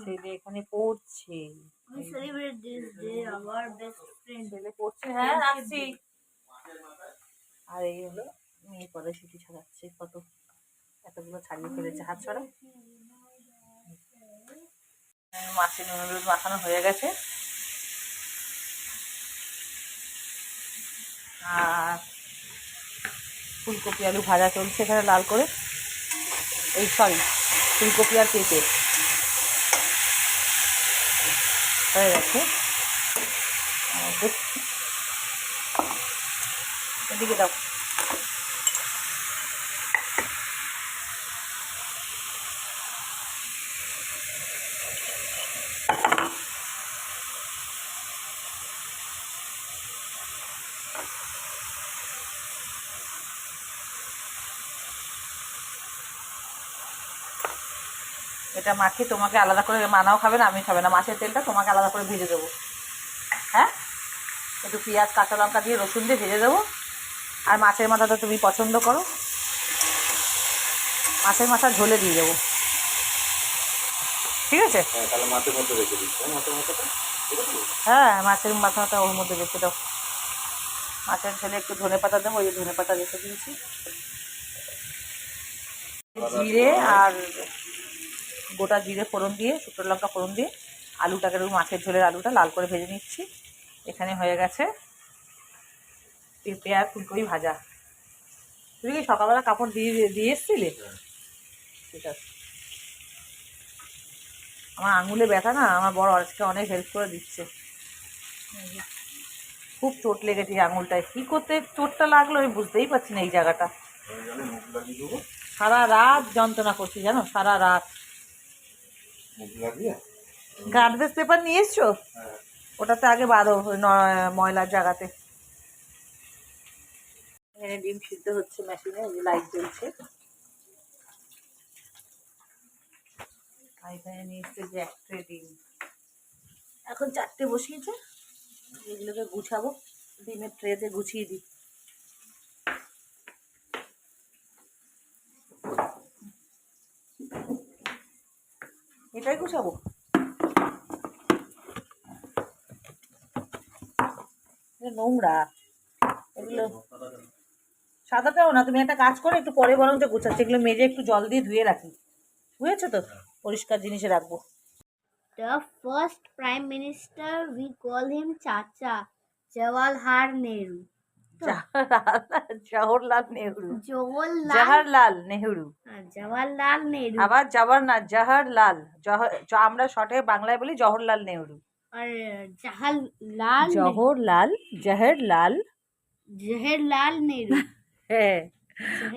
ছেলে এখানে পড়ছে। ছেলে পড়ছে, হ্যাঁ রাখছি। আর এই হলো মেয়ে কড়াইশুঁটি ছাড়াচ্ছে, এতগুলো ছাড়িয়ে ফেলেছে, হাত ছড়া। মাছের নুন হলুদ মাখানো হয়ে গেছে, আর ফুলকপি আলু ভাজা চলছে এখানে লাল করে। ফুলকপি আর পেঁপে হয়ে গেছে। এদিকে দাও। এটা মাখিয়ে তোমাকে আলাদা করে, মানাও খাবে না, আমি খাবে না, মাছের তেলটা তোমাকে আলাদা করে ভেজে দেবো। হ্যাঁ, একটু পেঁয়াজ কাঁচা লঙ্কা দিয়ে রসুন দিয়ে ভেজে দেবো। আর মাছের মাথাটা তুমি পছন্দ করো, মাছের মাথা ঝোলে দিয়ে দেবো, ঠিক আছে? হ্যাঁ, মাছের মাথাটা ওর মধ্যে রেখে দাও। মাছের ঝোলে একটু ধনে পাতা দেবো, ওই ধনে পাতা রেখে দিয়েছি। জিরে আর গোটা জিরে ফোড়ন দিয়ে, শুকনো লঙ্কা ফোড়ন দিয়ে আলুটাকে, মাছের ঝোলের আলুটা লাল করে ভেজে নিচ্ছি। এখানে হয়ে গেছে পেঁপে আর ফুলকপি ভাজা। তুমি কি সকালবেলা কাপড় দিয়ে এসছিলে? ঠিক আছে। আমার আঙুলে ব্যথা না, আমার বড় আজকে অনেক হেল্প করে দিচ্ছে। খুব চোট লেগেছে আঙুলটায়, কী করতে চোটটা লাগলো আমি বুঝতেই পারছি না। এই জায়গাটা সারা রাত যন্ত্রণা করছি জানো, সারা রাত। গার্বেজ পেপার নিয়ে এসছো? ওটাতে আগে বাঁধো ময়লার জায়গাতে। এখানে ডিম সিদ্ধ হচ্ছে মেশিনে, লাইট জ্বলছে। এখানে নিয়ে এসছে যে এক ট্রে ডিম, এখন 4টে বসিয়েছে। এগুলোকে গুছাবো, ডিমের ট্রেতে গুছিয়ে দিই। এটাই গুছাবো। নোংরা এগুলো, সাদাটাও না। তুমি একটা কাজ করো, একটু পরে বরঞ্চ গুছাচ্ছি, এগুলো মেজে একটু জল দিয়ে ধুয়ে রাখি, বুঝেছো তো? পরিষ্কার জিনিসে রাখবো। The first Prime Minister, we call him Chacha, Jawaharlal Nehru. Jawaharlal Nehru. Jawaharlal Nehru. Jawaharlal Nehru. আবার জওহরলাল, আমরা শর্টে বাংলায় বলি জওহরলাল নেহরু। আর জওহরলাল নেহরু। হ্যাঁ,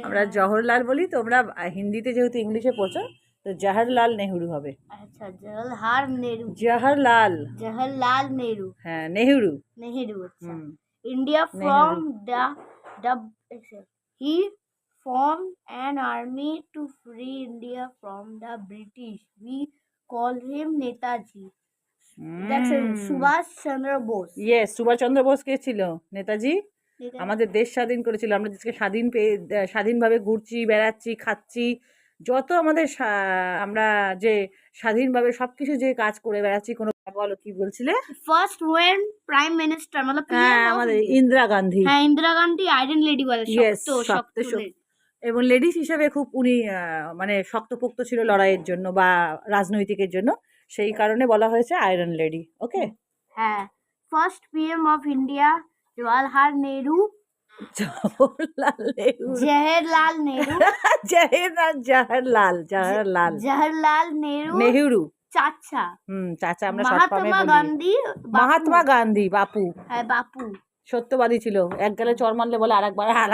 আমরা জওহরলাল বলি, তোমরা হিন্দিতে যেহেতু ইংলিশে পড়ছো তো জওহরলাল নেহরু হবে। আচ্ছা, জওহরলাল নেহরু। জওহরলাল নেহরু। হ্যাঁ, নেহরু। আচ্ছা। India from he formed an army to free India from the British. We call him Netaji. That's Subhash Chandra Bose. Yes, Subhash Chandra Bose কে ছিল? নেতাজি আমাদের দেশ স্বাধীন করেছিল। আমরা দেশকে স্বাধীনভাবে ঘুরছি, বেড়াচ্ছি, খাচ্ছি, যত আমাদের আমরা যে স্বাধীনভাবে সবকিছু যে কাজ করে বেড়াচ্ছি। কোনো বলো, কি বলছিলে? ফার্স্ট ওয়েন প্রাইম মিনিস্টার মানে আমাদের ইন্দিরা গান্ধী। হ্যাঁ, ইন্দিরা গান্ধী আয়রন লেডি বলে, শক্ত। এবং লেডিস হিসেবে খুব উনি মানে শক্তপোক্ত ছিল লড়াইয়ের জন্য বা রাজনৈতিকের জন্য, সেই কারণে বলা হয়েছে আয়রন লেডি। ওকে। হ্যাঁ, first PM of India Jawaharlal Nehru. Jawaharlal Nehru. চাচা। চাচা আমরা মহাত্মা গান্ধী বাপু। হ্যাঁ, বাপু সত্যবাদী ছিল, এক গালে চর মারলে বলে আর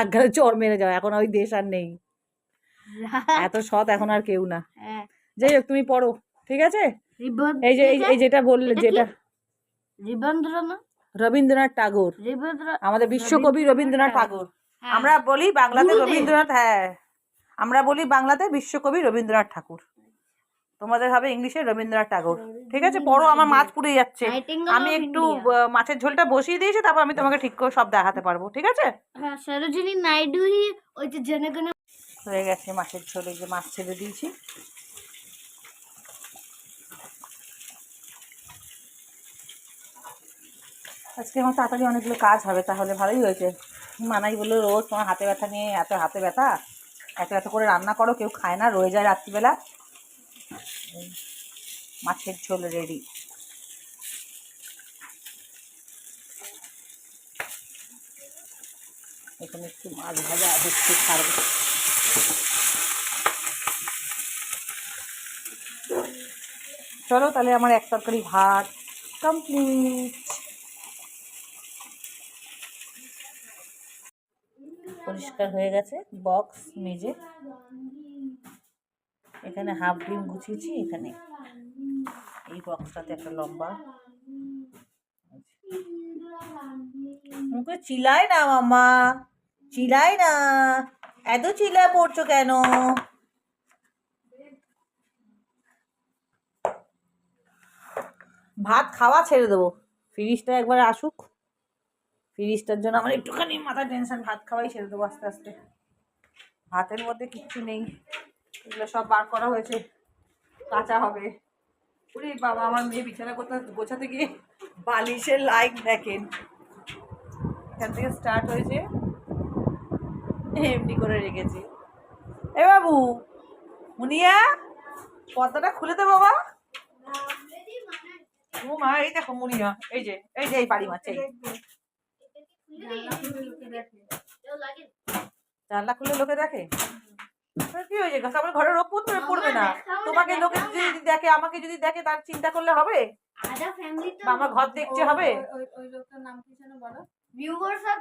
এক গালে চর মেরে যাও। এখন ওই দেশ আর নেই, এত সৎ এখন আর কেউ না। যাই হোক, তুমি পড়ো, ঠিক আছে? এই যেটা বললে, যেটা রবীন্দ্রনাথ ঠাকুর, আমাদের বিশ্বকবি রবীন্দ্রনাথ ঠাকুর। আমরা বলি বাংলাতে রবীন্দ্রনাথ, হ্যাঁ আমরা বলি বাংলাতে বিশ্বকবি রবীন্দ্রনাথ ঠাকুর, তোমাদের হবে ইংলিশে রবীন্দ্রনাথ ঠাকুর। ঠিক আছে, পড়ো। আমার মাছ পুড়ে যাচ্ছে, আমি একটু মাছের ঝোলটা বসিয়ে দিয়েছি, তারপর আমি তোমাকে ঠিক করে সব দেখাতে পারবো, ঠিক আছে? হ্যাঁ, সরোজিনী নাইডু ওই যে জনগণ হয়ে গেছে মাছের ঝোলে, যে মাছ ছেড়ে দিয়েছি। আজকে আমার তাড়াতাড়ি অনেকগুলো কাজ হবে, তাহলে ভালোই হয়েছে। মানাই বললো রোজ তোমার হাতে ব্যথা নিয়ে এত হাতে ব্যথা, এত এত করে রান্না করো, কেউ খায় না, রয়ে যায় রাত্রিবেলা। মাছের ঝোল রেডি। এখানে একটু মাছ ভাজা একটু ছাড়বো। চলো তাহলে আমার এক তরকারি ভাত কমপ্লিট। পরিষ্কার হয়ে গেছে বক্স মেজে। এখানে হাফ ডিম গুছিয়েছি, এখানে এই বক্সটাতে একটা লম্বা। মুখে চিল্লাই না মাম্মা, চিল্লাই না, এত চিল্লা পড়ছো কেন? ভাত খাওয়া ছেড়ে দেবো, ফ্রিজটা একবার আসুক। ফ্রিজটার জন্য আমার একটুখানি মাথা টেনশন, ভাত খাওয়াই ছেড়ে দেবো আস্তে আস্তে। ভাতের মধ্যে কিচ্ছু নেই, এগুলো সব বার করা হয়েছে, কাঁচা হবে। ওরে বাবা, আমার মেয়ে বিছানা গোছাতে গিয়ে বালিশের লাইন দেখেন, এখান থেকে স্টার্ট হয়েছে, এমনি করে রেখেছি। এ বাবু, মুনিয়া পর্দাটা খুলে দে বাবা। ও মা, এই দেখো মুনিয়া, এই যে এই বাড়ি মাছ, এই জানলা খুলে লোকে দেখে। কি হয়েছে, আমার ঘরের রোগ পড়বে না? তোমাকে লোকে যদি দেখে, আমাকে যদি দেখে, তার চিন্তা করলে হবে? আদা ফ্যামিলি তো বা আমার ঘর দেখতে হবে? ওই লোকটার নাম কি যেন বলো? ভিউয়ার্সরা